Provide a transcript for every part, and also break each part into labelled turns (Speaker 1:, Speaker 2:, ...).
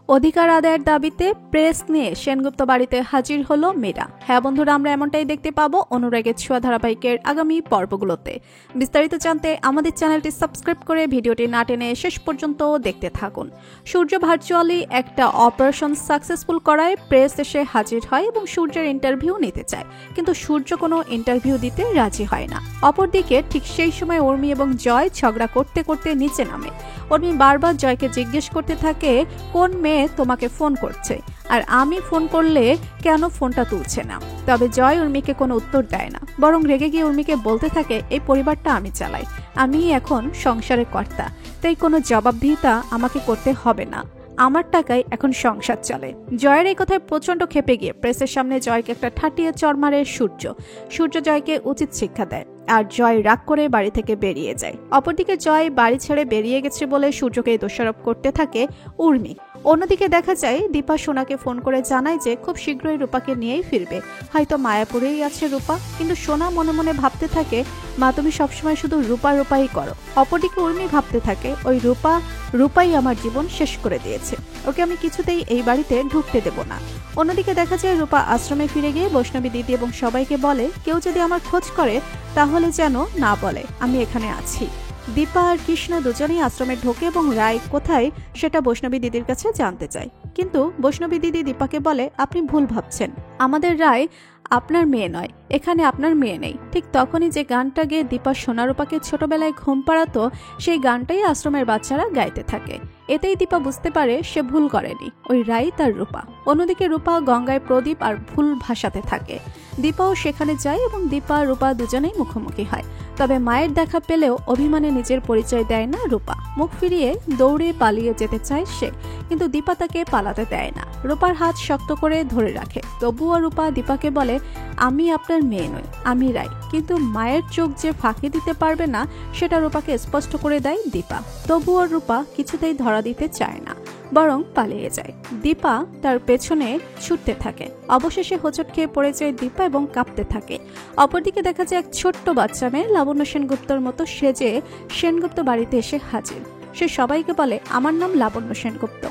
Speaker 1: অধিকার আদায়ের দাবিতে প্রেস নিয়ে সেনগুপ্ত বাড়িতে হাজির হলো মীরা। হ্যাঁ বন্ধুরা, আমরা এমনটাই দেখতে পাবো অনুরাগের ছোঁয়া ধারাবাহিকের আগামী পর্বগুলোতে। বিস্তারিত জানতে আমাদের চ্যানেলটি সাবস্ক্রাইব করে ভিডিওটি না টেনে শেষ পর্যন্ত দেখতে থাকুন। সূর্য ভার্চুয়ালি একটা অপারেশন সাকসেসফুল করায় প্রেস এসে হাজির হয় এবং সূর্যের ইন্টারভিউ নিতে চায়, কিন্তু সূর্য কোনো ইন্টারভিউ দিতে রাজি হয় না। অপরদিকে ঠিক সেই সময় উর্মি এবং জয় ঝগড়া করতে করতে নিচে নামে। উর্মি বারবার জয়কে জিজ্ঞেস করতে থাকে, কোন মেয়ে তোমাকে ফোন করছে, আর আমি ফোন করলে কেন ফোনটা তুলছে না। তবে জয় উর্মিকে কোনো উত্তর দেয় না, বরং রেগে গিয়ে উর্মিকে বলতে থাকে, এই পরিবারটা আমি চালাই, আমি এখন সংসারের কর্তা, তাই কোনো জবাবদিহিতা আমাকে করতে হবে না, আমার টাকায় এখন সংসার চলে। জয়ের এই কথায় প্রচন্ড ক্ষেপে গিয়ে প্রেসের সামনে জয়কে একটা ঠাটিয়ে চড় মারে সূর্য জয়কে উচিত শিক্ষা দেয়, আর জয় রাগ করে বাড়ি থেকে বেরিয়ে যায়। অপরদিকে জয় বাড়ি ছেড়ে বেরিয়ে গেছে বলে সূর্যকে দোষারোপ করতে থাকে উর্মি। অন্যদিকে দেখা যায় দীপা সোনাকে ফোন করে জানায় যে খুব শীঘ্রই রূপাকে নিয়েই ফিরবে, হয়তো মায়াপুরেই আছে রূপা। কিন্তু সোনা মনে মনে ভাবতে থাকে, মা তুমি সবসময় শুধু রূপাই করো। অপরদিকে উর্মি ভাবতে থাকে, ওই রূপাই আমার জীবন শেষ করে দিয়েছে, ওকে আমি কিছুতেই এই বাড়িতে ঢুকতে দেব না। অন্যদিকে দেখা যায় রূপা আশ্রমে ফিরে গিয়ে বৈষ্ণবী দিদি এবং সবাইকে বলে, কেউ যদি আমার খোঁজ করে তাহলে যেন না বলে আমি এখানে আছি। দীপা আর কৃষ্ণ দুজনেই আশ্রমে ঢোকে এবং রায় কোথায় সেটা বৈষ্ণবী দিদির কাছে জানতে চায়, কিন্তু বৈষ্ণবী দিদি দীপাকে বলে, আপনি ভুল ভাবছেন, আমাদের রায় আপনার মেয়ে নয়, এখানে আপনার মেয়ে নেই। ঠিক তখনই যে গানটা গেয়ে দীপা সোনারূপাকে ছোটবেলায় ঘুম পাড়াতো, সেই গানটাই আশ্রমের বাচ্চারা গাইতে থাকে। এতেই দীপা বুঝতে পারে সে ভুল করেনি, ওই রাই তার রূপা। অন্যদিকে রূপা গঙ্গায় প্রদীপ আর ফুল ভাসাতে থাকে। দীপাও সেখানে যায় এবং দীপা রূপা দুজনেই মুখোমুখি হয়। তবে মায়ের দেখা পেলেও অভিমানে নিজের পরিচয় দেয় না রূপা, মুখ ফিরিয়ে দৌড়ে পালিয়ে যেতে চায় সে, কিন্তু দীপা তাকে পালাতে দেয় না, রূপার হাত শক্ত করে ধরে রাখে। তবুও রূপা দীপাকে বলে, আমি আপনার মেয়ে নই, আমি রাই। কিন্তু মায়ের চোখ যে ফাঁকি দিতে পারবে না সেটা রূপাকে স্পষ্ট করে দেয় দীপা। তবুও রূপা কিছুতেই ধরা দিতে চায় না, বরং পালিয়ে যায়। দীপা তার পেছনে ছুটতে থাকে। অবশেষে হোঁচট খেয়ে পড়ে যায় দীপা এবং কাঁপতে থাকে। অপরদিকে দেখা যায় এক ছোট্ট বাচ্চা মেয়ে লাবণ্য সেনগুপ্তর মতো সেজে সেনগুপ্ত বাড়িতে এসে হাজির। সে সবাইকে বলে, আমার নাম লাবণ্য সেনগুপ্ত।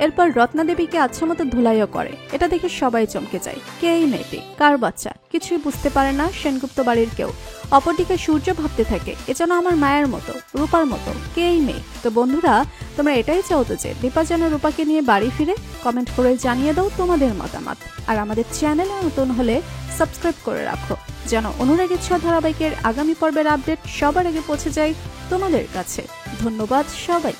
Speaker 1: এরপর রত্নাদেবীকে আচ্ছা মতো ধুলাইও করে। এটা দেখে সবাই চমকে যায়, কে এই মেয়েটি, কার বাচ্চা, কিছুই বুঝতে পারে না সেনগুপ্ত বাড়ির কেউ। অপরদিকে সূর্য ভাবতে থাকে, এ যেন আমার মায়ের মতো, রূপার মতো, কে এই মেয়ে। তো বন্ধুরা, তোমরা এটাই চাও তো যে দীপা যেন রূপাকে নিয়ে বাড়ি ফিরে? কমেন্ট করে জানিয়ে দাও তোমাদের মতামত। আর আমাদের চ্যানেলে নতুন হলে সাবস্ক্রাইব করে রাখো, যেন অনুরাগের ছোঁয়া ধারাবাহিকের আগামী পর্বের আপডেট সবার আগে পৌঁছে যায় তোমাদের কাছে। ধন্যবাদ সবাই।